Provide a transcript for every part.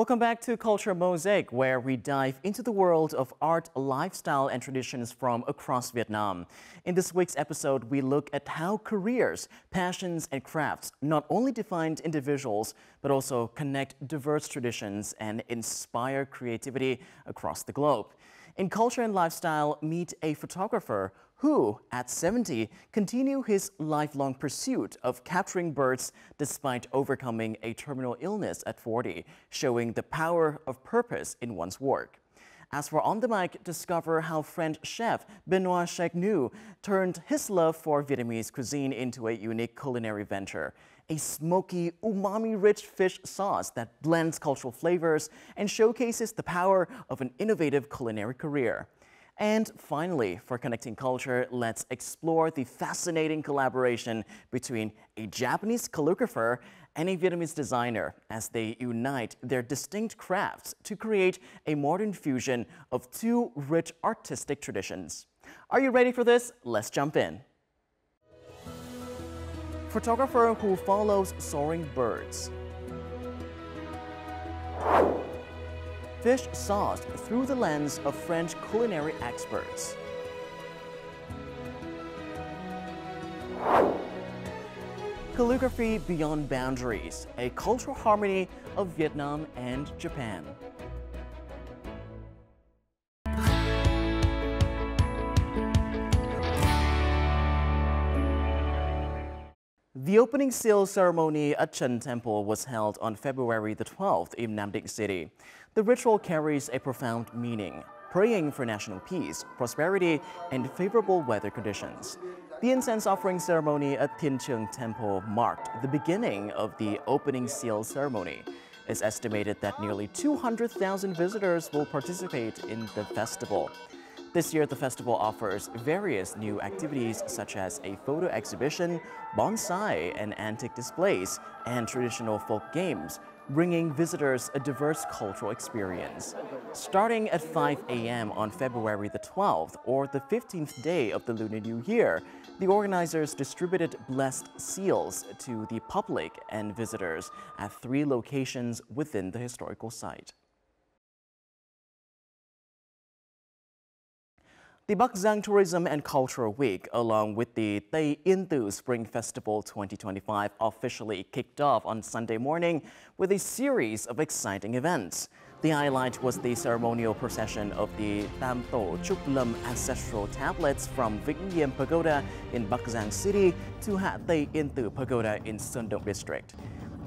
Welcome back to Culture Mosaic, where we dive into the world of art, lifestyle, and traditions from across Vietnam. In this week's episode, we look at how careers, passions, and crafts not only define individuals, but also connect diverse traditions and inspire creativity across the globe. In Culture and Lifestyle, meet a photographer who, at 70, continued his lifelong pursuit of capturing birds despite overcoming a terminal illness at 40, showing the power of purpose in one's work. As for On the Mic, discover how French chef Benoit Chaigneau turned his love for Vietnamese cuisine into a unique culinary venture. A smoky, umami-rich fish sauce that blends cultural flavors and showcases the power of an innovative culinary career. And finally, for Connecting Culture, let's explore the fascinating collaboration between a Japanese calligrapher and a Vietnamese designer as they unite their distinct crafts to create a modern fusion of two rich artistic traditions. Are you ready for this? Let's jump in. Photographer who follows soaring birds. Fish sauced through the lens of French culinary experts. Calligraphy beyond boundaries, a cultural harmony of Vietnam and Japan. The opening seal ceremony at Trong Temple was held on February the 12th in Nam Định City. The ritual carries a profound meaning, praying for national peace, prosperity, and favorable weather conditions. The incense offering ceremony at Thiên Chương Temple marked the beginning of the opening seal ceremony. It's estimated that nearly 200,000 visitors will participate in the festival. This year, the festival offers various new activities such as a photo exhibition, bonsai and antique displays, and traditional folk games, bringing visitors a diverse cultural experience. Starting at 5 a.m. on February the 12th, or the 15th day of the Lunar New Year, the organizers distributed blessed seals to the public and visitors at 3 locations within the historical site. The Bắc Giang Tourism and Cultural Week, along with the Tây Yên Tử Spring Festival 2025, officially kicked off on Sunday morning with a series of exciting events. The highlight was the ceremonial procession of the Tam Tổ Trúc Lâm ancestral tablets from Vĩnh Nghiêm Pagoda in Bắc Giang City to Hạ Tây Yên Tử Pagoda in Sơn Động District.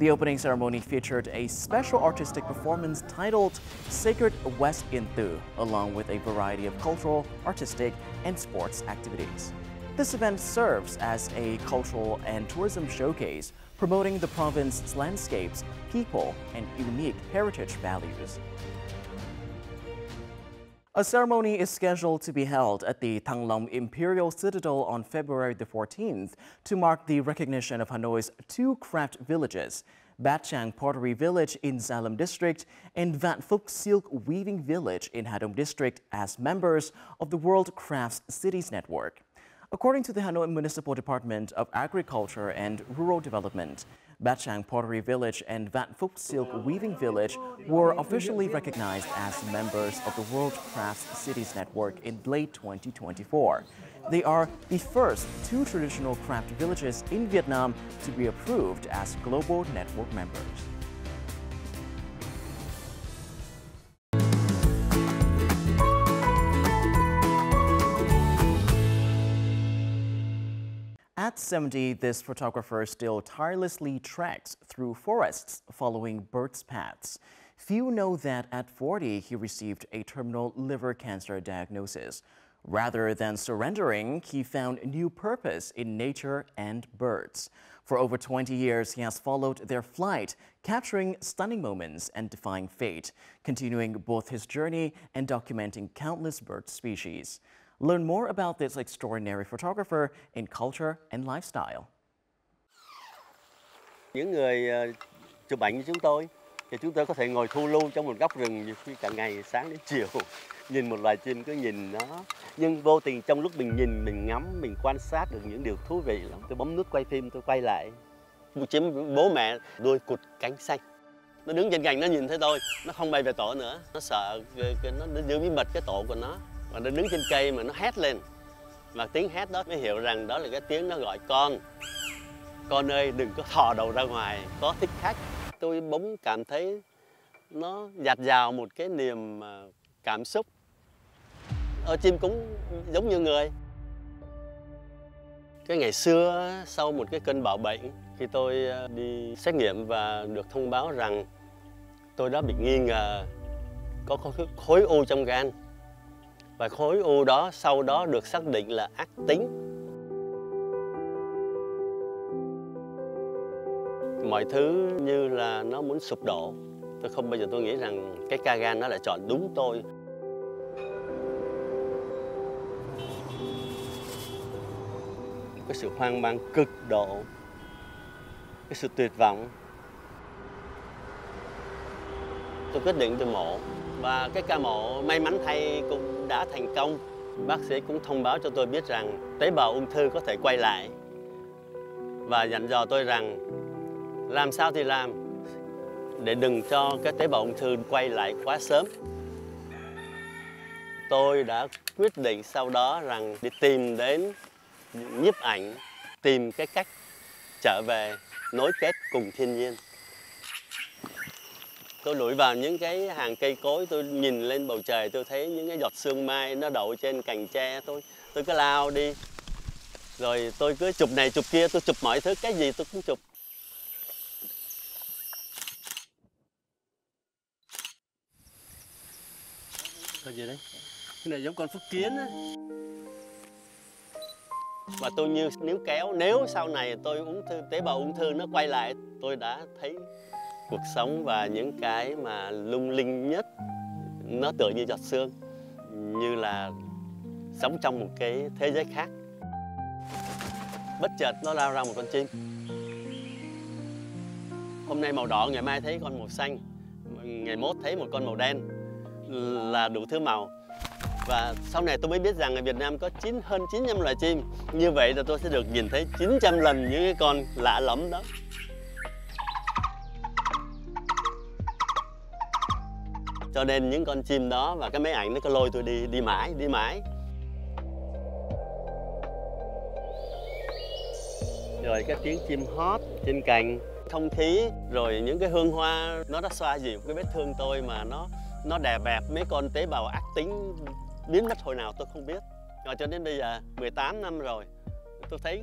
The opening ceremony featured a special artistic performance titled Sacred West Yên Tử, along with a variety of cultural, artistic, and sports activities. This event serves as a cultural and tourism showcase, promoting the province's landscapes, people, and unique heritage values. A ceremony is scheduled to be held at the Thăng Long Imperial Citadel on February the 14th to mark the recognition of Hanoi's 2 craft villages, Bát Tràng Pottery Village in Gia Lâm District and Vạn Phúc Silk Weaving Village in Hà Đông District as members of the World Crafts Cities Network. According to the Hanoi Municipal Department of Agriculture and Rural Development, Bát Tràng Pottery Village and Vạn Phúc Silk Weaving Village were officially recognized as members of the World Crafts Cities Network in late 2024. They are the first 2 traditional craft villages in Vietnam to be approved as global network members. At 70, this photographer still tirelessly treks through forests following birds' paths. Few know that at 40, he received a terminal liver cancer diagnosis. Rather than surrendering, he found new purpose in nature and birds. For over 20 years, he has followed their flight, capturing stunning moments and defying fate, continuing both his journey and documenting countless bird species. Learn more about this extraordinary photographer in Culture and Lifestyle. Những người chụp ảnh như chúng tôi, thì chúng tôi có thể ngồi thu lưu trong một góc rừng nhiều khi cả ngày sáng đến chiều, nhìn một loài chim cứ nhìn nó. Nhưng vô tình trong lúc mình nhìn, mình ngắm, mình quan sát được những điều thú vị lắm. Tôi bấm nút quay phim, tôi quay lại. Một chim bố mẹ đuôi cụt cánh xanh. Nó đứng trên cành nó nhìn thấy tôi, nó không bay về tổ nữa. Nó sợ, nó giữ bí mật cái tổ của nó. Và nó đứng trên cây mà nó hét lên. Và tiếng hét đó mới hiểu rằng đó là cái tiếng nó gọi con. Con ơi, đừng có thò đầu ra ngoài, có thích khách. Tôi bỗng cảm thấy nó dạt dào một cái niềm cảm xúc. Chim cũng giống như người. Cái ngày xưa, sau một cái cơn bão bệnh, khi tôi đi xét nghiệm và được thông báo rằng tôi đã bị nghi ngờ có khối u trong gan. Và khối u đó sau đó được xác định là ác tính. Mọi thứ như là nó muốn sụp đổ. Tôi không bao giờ tôi nghĩ rằng cái ca gan nó lại chọn đúng tôi. Cái sự hoang mang cực độ, cái sự tuyệt vọng. Tôi quyết định tôi mổ. Và cái ca mổ may mắn thay cũng đã thành công. Bác sĩ cũng thông báo cho tôi biết rằng tế bào ung thư có thể quay lại. Và dặn dò tôi rằng làm sao thì làm để đừng cho cái tế bào ung thư quay lại quá sớm. Tôi đã quyết định sau đó rằng đi tìm đến nhiếp ảnh, tìm cái cách trở về nối kết cùng thiên nhiên. Tôi lủi vào những cái hàng cây cối, tôi nhìn lên bầu trời, tôi thấy những cái giọt sương mai nó đậu trên cành tre. Tôi cứ lao đi, rồi tôi cứ chụp này chụp kia, tôi chụp mọi thứ, cái gì tôi cũng chụp. Cái gì đấy? Cái này giống con phúc kiến á. Và tôi như níu kéo, nếu sau này tôi tế bào ung thư nó quay lại, tôi đã thấy cuộc sống và những cái mà lung linh nhất nó tựa như giọt sương, như là sống trong một cái thế giới khác. Bất chợt nó lao ra một con chim. Hôm nay màu đỏ, ngày mai thấy con màu xanh, ngày mốt thấy một con màu đen, là đủ thứ màu. Và sau này tôi mới biết rằng ở Việt Nam có hơn 900 loài chim. Như vậy là tôi sẽ được nhìn thấy 900 lần những cái con lạ lẫm đó. Cho nên những con chim đó và cái máy ảnh nó có lôi tôi đi mãi. Rồi cái tiếng chim hót trên cành, không khí, rồi những cái hương hoa nó đã xoa dịu cái vết thương tôi mà nó đè bẹp mấy con tế bào ác tính biến mất hồi nào tôi không biết. Rồi cho đến bây giờ 18 năm rồi, tôi thấy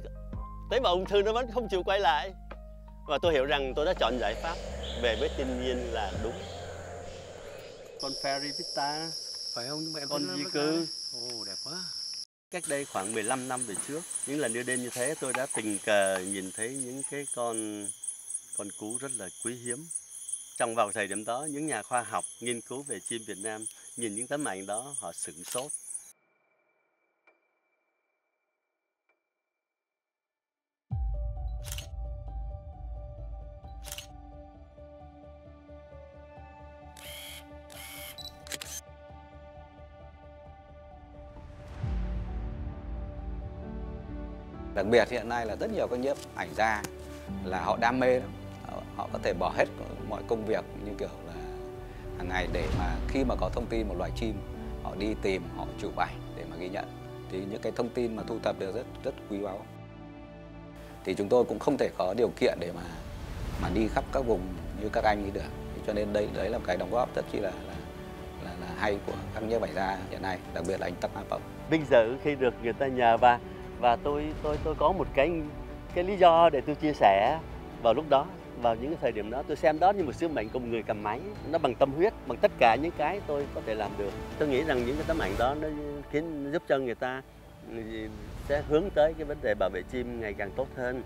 tế bào ung thư nó vẫn không chịu quay lại. Và tôi hiểu rằng tôi đã chọn giải pháp về với thiên nhiên là đúng. Con fairy vista, phải không? Nhưng mà em con thấy di nó cư. Ồ, đẹp quá. Cách đây khoảng 15 năm về trước, những lần đưa đêm như thế tôi đã tình cờ nhìn thấy những cái con cú rất là quý hiếm. Vào thời điểm đó, những nhà khoa học nghiên cứu về chim Việt Nam nhìn những tấm ảnh đó họ sửng sốt. Đặc biệt hiện nay là rất nhiều các nhiếp ảnh gia là họ đam mê lắm. Họ có thể bỏ hết mọi công việc như kiểu là hàng ngày để mà khi mà có thông tin một loài chim, họ đi tìm, họ chụp ảnh để mà ghi nhận. Thì những cái thông tin mà thu thập đều rất quý báu. Thì chúng tôi cũng không thể có điều kiện để mà đi khắp các vùng như các anh ấy được. Cho nên đấy là một cái đóng góp rất chi là hay của các nhiếp ảnh gia hiện nay, đặc biệt là anh Tắc Bổng. Vinh dự khi được người ta nhờ và tôi có một cái lý do để tôi chia sẻ vào lúc đó, vào những cái thời điểm đó. Tôi xem đó như một sứ mệnh của một người cầm máy, nó bằng tâm huyết, bằng tất cả những cái tôi có thể làm được. Tôi nghĩ rằng những cái tấm ảnh đó nó giúp cho người ta sẽ hướng tới cái vấn đề bảo vệ chim ngày càng tốt hơn.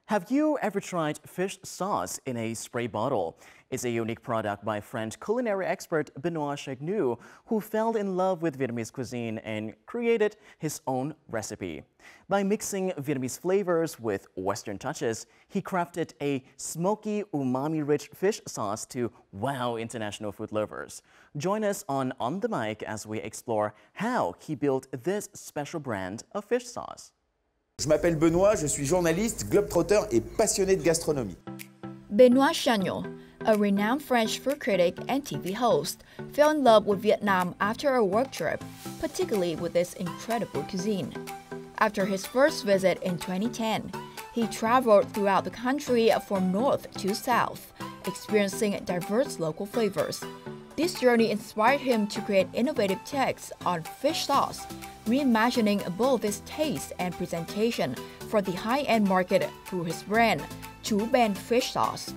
Have you ever tried fish sauce in a spray bottle? It's a unique product by French culinary expert Benoit Chaigneau, who fell in love with Vietnamese cuisine and created his own recipe. By mixing Vietnamese flavors with Western touches, he crafted a smoky, umami-rich fish sauce to wow international food lovers. Join us on the Mic as we explore how he built this special brand of fish sauce. Je m'appelle Benoît, je suis journaliste, globetrotter et passionné de gastronomie. Benoit Chaigneau, a renowned French food critic and TV host, fell in love with Vietnam after a work trip, particularly with its incredible cuisine. After his first visit in 2010, he traveled throughout the country from north to south, experiencing diverse local flavors. This journey inspired him to create innovative takes on fish sauce, reimagining both its taste and presentation for the high-end market through his brand, Trong fish sauce.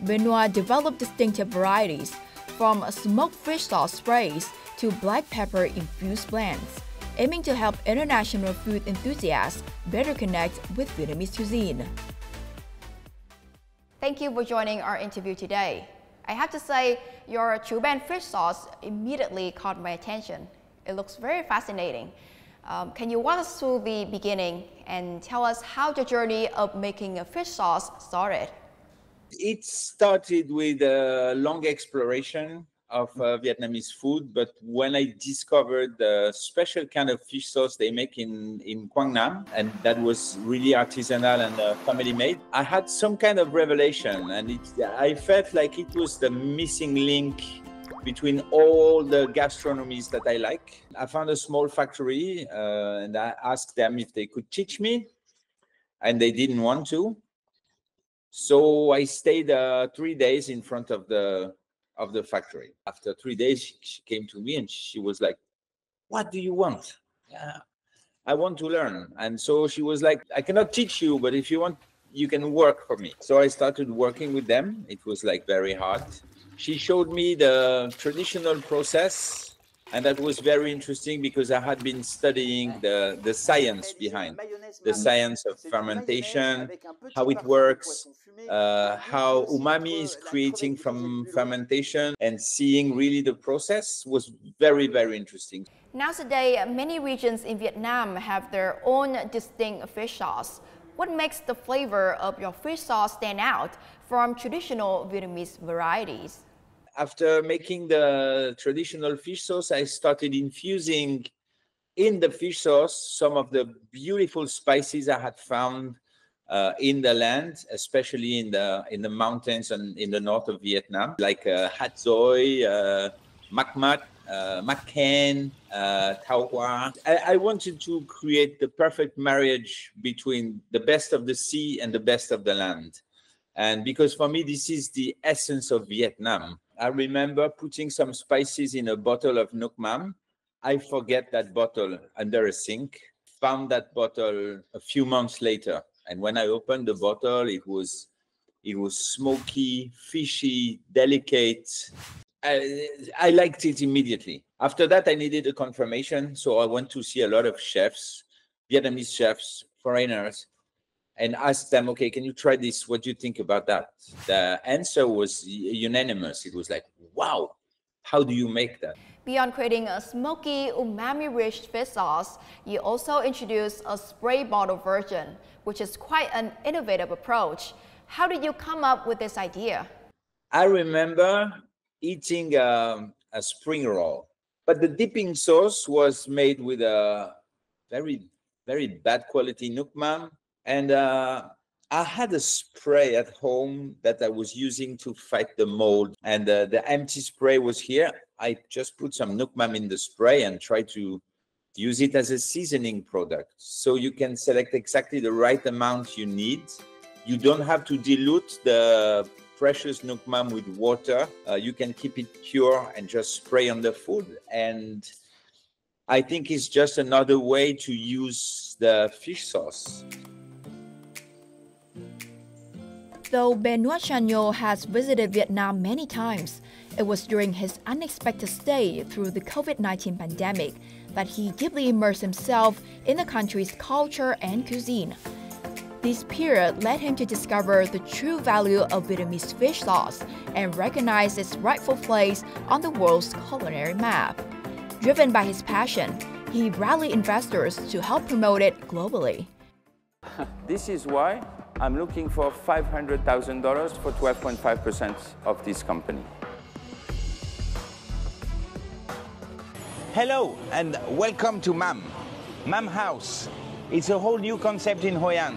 Benoit developed distinctive varieties, from smoked fish sauce sprays to black pepper-infused blends, aiming to help international food enthusiasts better connect with Vietnamese cuisine. Thank you for joining our interview today. I have to say, your Trong fish sauce immediately caught my attention. It looks very fascinating. Can you walk us through the beginning and tell us how the journey of making a fish sauce started? It started with a long exploration of Vietnamese food, but when I discovered the special kind of fish sauce they make in Quang Nam, and that was really artisanal and family made, I had some kind of revelation, and I felt like it was the missing link between all the gastronomies that I like. I found a small factory and I asked them if they could teach me, and they didn't want to. So I stayed 3 days in front of the factory. After 3 days, she came to me and she was like, "What do you want?" I want to learn. And so she was like, "I cannot teach you, but if you want, you can work for me." So I started working with them. It was like very hard. She showed me the traditional process, and that was very interesting because I had been studying the science behind, the science of fermentation, how it works, how umami is creating from fermentation, and seeing really the process was very, very interesting. Nowadays, many regions in Vietnam have their own distinct fish sauce. What makes the flavor of your fish sauce stand out from traditional Vietnamese varieties? After making the traditional fish sauce, I started infusing in the fish sauce some of the beautiful spices I had found in the land, especially in the mountains and in the north of Vietnam, like hat doi, mac mat, mac hen, thao hoa. I wanted to create the perfect marriage between the best of the sea and the best of the land. And because for me, this is the essence of Vietnam. I remember putting some spices in a bottle of Nước Mắm. I forget that bottle under a sink, found that bottle a few months later. And when I opened the bottle, it was smoky, fishy, delicate. I liked it immediately. After that, I needed a confirmation. So I went to see a lot of chefs, Vietnamese chefs, foreigners, and asked them, "Okay, can you try this? What do you think about that?" The answer was unanimous. It was like, "Wow, how do you make that?" Beyond creating a smoky, umami-rich fish sauce, you also introduced a spray bottle version, which is quite an innovative approach. How did you come up with this idea? I remember eating a spring roll, but the dipping sauce was made with a very, very bad quality Nước Mắm. And I had a spray at home that I was using to fight the mold. And the empty spray was here. I just put some Nước Mắm in the spray and tried to use it as a seasoning product. So you can select exactly the right amount you need. You don't have to dilute the precious Nước Mắm with water. You can keep it pure and just spray on the food. And I think it's just another way to use the fish sauce. Though Benoit Chaigneau has visited Vietnam many times, it was during his unexpected stay through the COVID-19 pandemic that he deeply immersed himself in the country's culture and cuisine. This period led him to discover the true value of Vietnamese fish sauce and recognize its rightful place on the world's culinary map. Driven by his passion, he rallied investors to help promote it globally. This is why I'm looking for $500,000 for 12.5% of this company. Hello and welcome to MAM House. It's a whole new concept in Hoi An.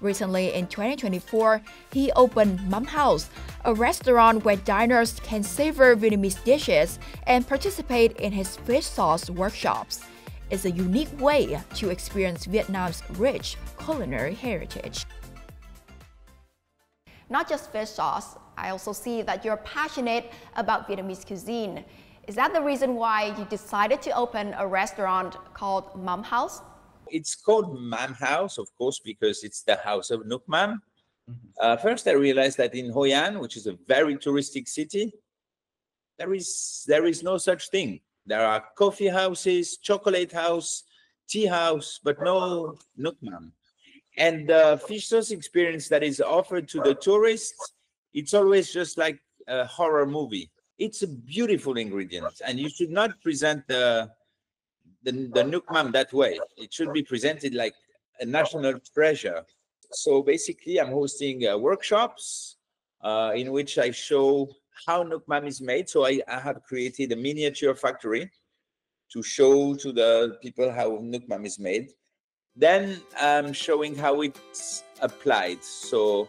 Recently, in 2024, he opened Mắm House, a restaurant where diners can savor Vietnamese dishes and participate in his fish sauce workshops. It's a unique way to experience Vietnam's rich culinary heritage. Not just fish sauce, I also see that you're passionate about Vietnamese cuisine. Is that the reason why you decided to open a restaurant called Mắm House? It's called Mam House, of course, because it's the house of Nước Mam. First, I realized that in Hoi An, which is a very touristic city, there is no such thing. There are coffee houses, chocolate house, tea house, but no Nước Mam. And the fish sauce experience that is offered to the tourists, it's always just like a horror movie. It's a beautiful ingredient, and you should not present the Nước Mam that way. It should be presented like a national treasure. So basically, I'm hosting workshops in which I show how Nước Mam is made. So I have created a miniature factory to show to the people how Nước Mam is made. Then I'm showing how it's applied. So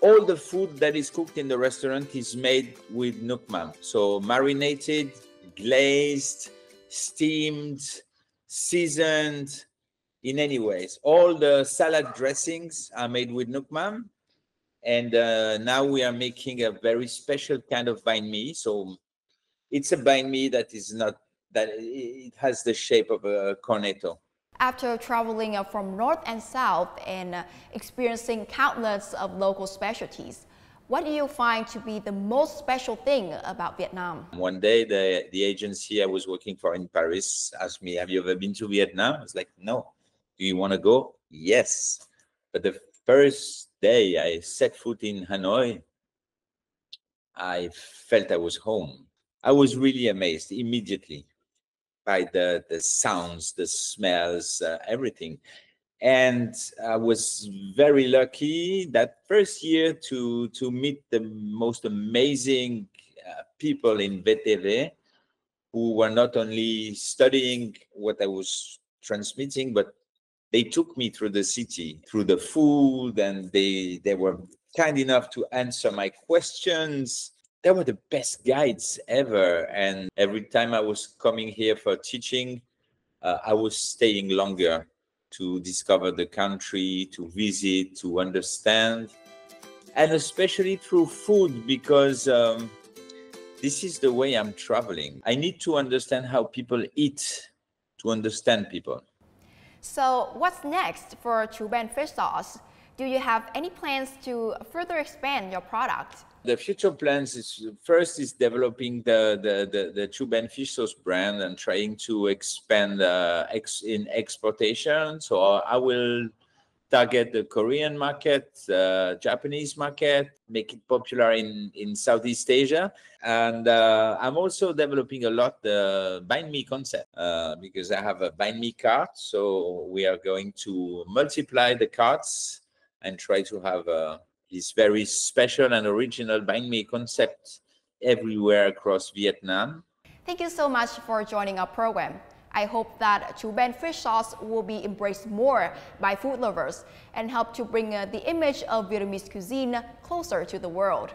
all the food that is cooked in the restaurant is made with Nước Mam. So marinated, glazed, steamed, seasoned in any ways. All the salad dressings are made with Nước Mam. And now we are making a very special kind of banh mi. So it's a banh mi that it has the shape of a cornetto. After traveling from north and south and experiencing countless of local specialties, what do you find to be the most special thing about Vietnam? One day, the agency I was working for in Paris asked me, "Have you ever been to Vietnam?" I was like, "No." "Do you want to go?" "Yes." But the first day I set foot in Hanoi, I felt I was home. I was really amazed immediately by the sounds, the smells, everything. And I was very lucky that first year to meet the most amazing people in VTV who were not only studying what I was transmitting, but they took me through the city, through the food, and they were kind enough to answer my questions. They were the best guides ever. And every time I was coming here for teaching, I was staying longer to discover the country, to visit, to understand, and especially through food, because this is the way I'm traveling. I need to understand how people eat to understand people. So what's next for Chu Ben fish sauce? Do you have any plans to further expand your product? The future plans is first developing the Chu Ben fish sauce brand and trying to expand in exportation. So I will target the Korean market, Japanese market, make it popular in Southeast Asia. And I'm also developing a lot the banh mi concept because I have a banh mi cart. So we are going to multiply the carts and try to have this very special and original banh mi concept everywhere across Vietnam. Thank you so much for joining our program. I hope that Chu Ben fish sauce will be embraced more by food lovers and help to bring the image of Vietnamese cuisine closer to the world.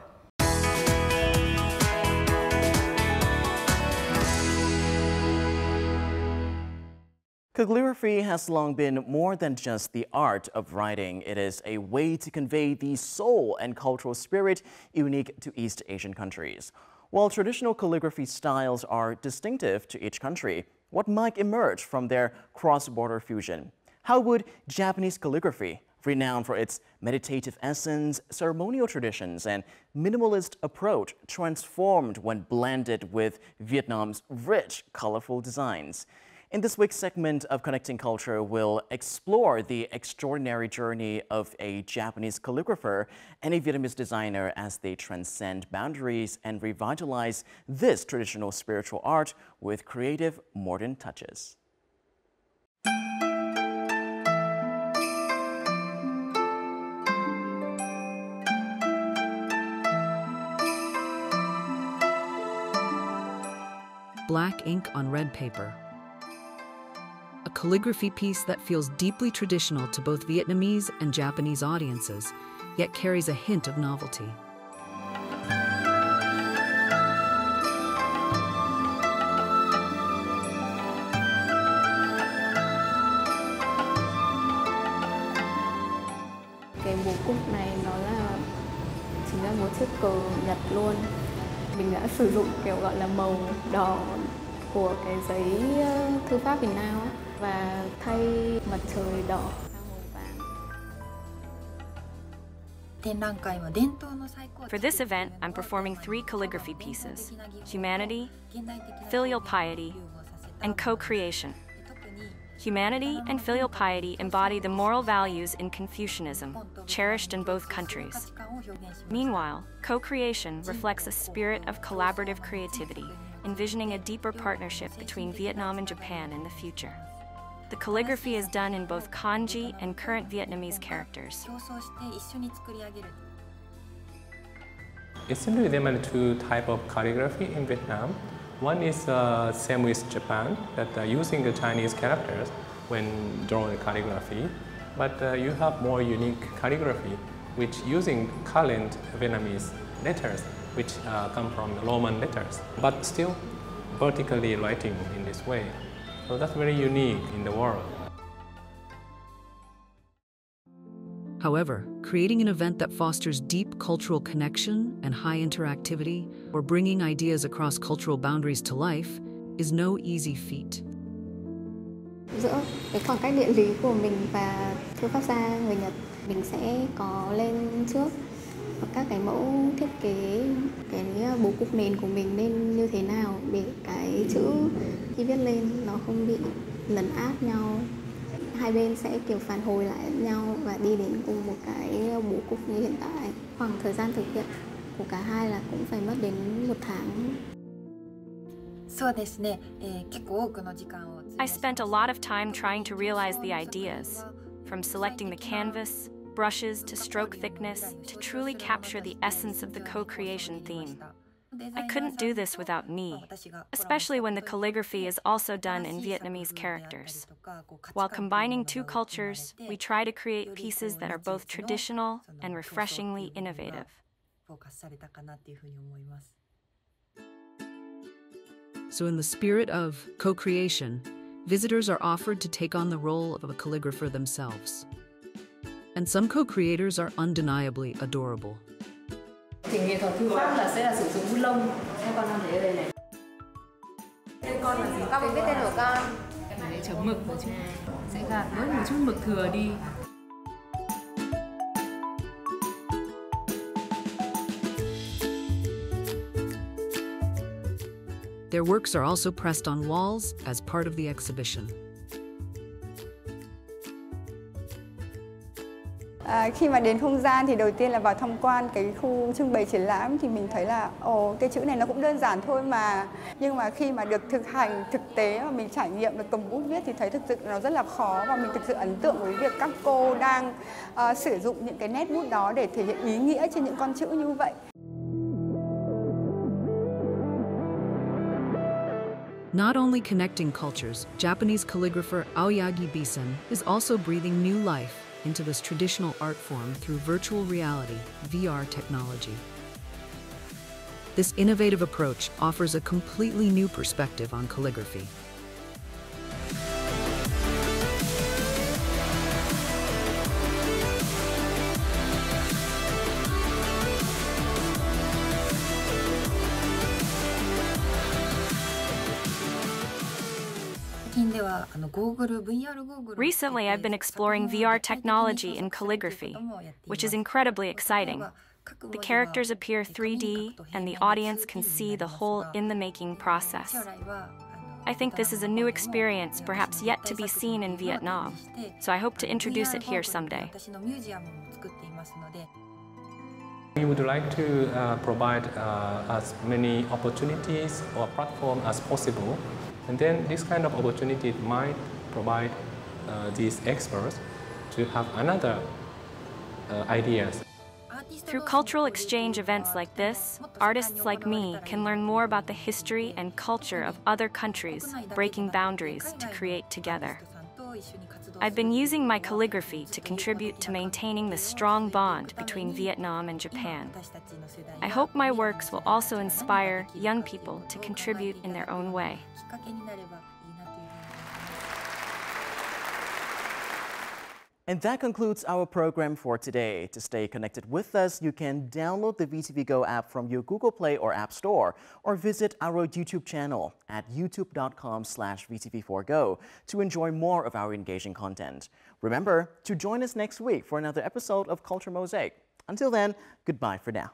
Calligraphy has long been more than just the art of writing. It is a way to convey the soul and cultural spirit unique to East Asian countries. While traditional calligraphy styles are distinctive to each country, what might emerge from their cross-border fusion? How would Japanese calligraphy, renowned for its meditative essence, ceremonial traditions, and minimalist approach, transformed when blended with Vietnam's rich, colorful designs? In this week's segment of Connecting Culture, we'll explore the extraordinary journey of a Japanese calligrapher and a Vietnamese designer as they transcend boundaries and revitalize this traditional spiritual art with creative modern touches. Black ink on red paper. A calligraphy piece that feels deeply traditional to both Vietnamese and Japanese audiences, yet carries a hint of novelty. Cái bố cục này nó là chính là một chiếc cờ Nhật luôn. Mình đã sử dụng kiểu gọi là màu đỏ của cái giấy thư pháp Việt Nam và thay mặt trời đỏ sang màu vàng. For this event, I'm performing 3 calligraphy pieces: humanity, filial piety, and co-creation. Humanity and filial piety embody the moral values in Confucianism, cherished in both countries. Meanwhile, co-creation reflects a spirit of collaborative creativity, envisioning a deeper partnership between Vietnam and Japan in the future. The calligraphy is done in both kanji and current Vietnamese characters. It seems to be there are 2 types of calligraphy in Vietnam. One is same with Japan, that using the Chinese characters when drawing calligraphy, but you have more unique calligraphy, which using current Vietnamese letters, which come from the Roman letters, but still vertically writing in this way. So that's very unique in the world. However, creating an event that fosters deep cultural connection and high interactivity, or bringing ideas across cultural boundaries to life, is no easy feat. Giữa cái khoảng cách địa lý của mình và thư pháp gia người Nhật, mình sẽ có lên trước các cái mẫu thiết kế cái bố cục nền của mình nên như thế nào để cái chữ khi viết lên nó không bị lấn át nhau. Hai bên sẽ kiểu phản hồi lại nhau và đi đến cùng một cái bố cục như hiện tại. Khoảng thời gian thực hiện của cả hai là cũng phải mất đến 1 tháng. I spent a lot of time trying to realize the ideas, from selecting the canvas, brushes to stroke thickness, to truly capture the essence of the co-creation theme. I couldn't do this without me, especially when the calligraphy is also done in Vietnamese characters. While combining 2 cultures, we try to create pieces that are both traditional and refreshingly innovative. So in the spirit of co-creation, visitors are offered to take on the role of a calligrapher themselves. And some co-creators are undeniably adorable. Thì nghệ thuật thư pháp là sẽ là sử dụng bút lông. Con đang thấy ở đây này. Tên con là gì? Con mình biết tên của con. Mình sẽ chấm mực vào chứ. Sẽ gạt bớt một chút mực thừa đi. Their works are also pressed on walls as part of the exhibition. Khi mà đến không gian thì đầu tiên là vào tham quan cái khu trưng bày triển lãm thì mình thấy là cái chữ này nó cũng đơn giản thôi mà, nhưng mà khi mà được thực hành thực tế và mình trải nghiệm được cầm bút viết thì thấy thực sự nó rất là khó, và mình thực sự ấn tượng với việc các cô đang sử dụng những cái nét bút đó để thể hiện ý nghĩa trên những con chữ như vậy. Not only connecting cultures, Japanese calligrapher Aoyagi Bison is also breathing new life into this traditional art form through virtual reality, VR technology. This innovative approach offers a completely new perspective on calligraphy. Recently, I've been exploring VR technology in calligraphy, which is incredibly exciting. The characters appear 3D, and the audience can see the whole in-the-making process. I think this is a new experience, perhaps yet to be seen in Vietnam, so I hope to introduce it here someday. We would like to provide as many opportunities or platforms as possible, and then this kind of opportunity might provide these experts to have another ideas. Through cultural exchange events like this, artists like me can learn more about the history and culture of other countries, breaking boundaries to create together. I've been using my calligraphy to contribute to maintaining the strong bond between Vietnam and Japan. I hope my works will also inspire young people to contribute in their own way. And that concludes our program for today. To stay connected with us, you can download the VTV Go app from your Google Play or App Store, or visit our YouTube channel at youtube.com/VTV4Go to enjoy more of our engaging content. Remember to join us next week for another episode of Culture Mosaic. Until then, goodbye for now.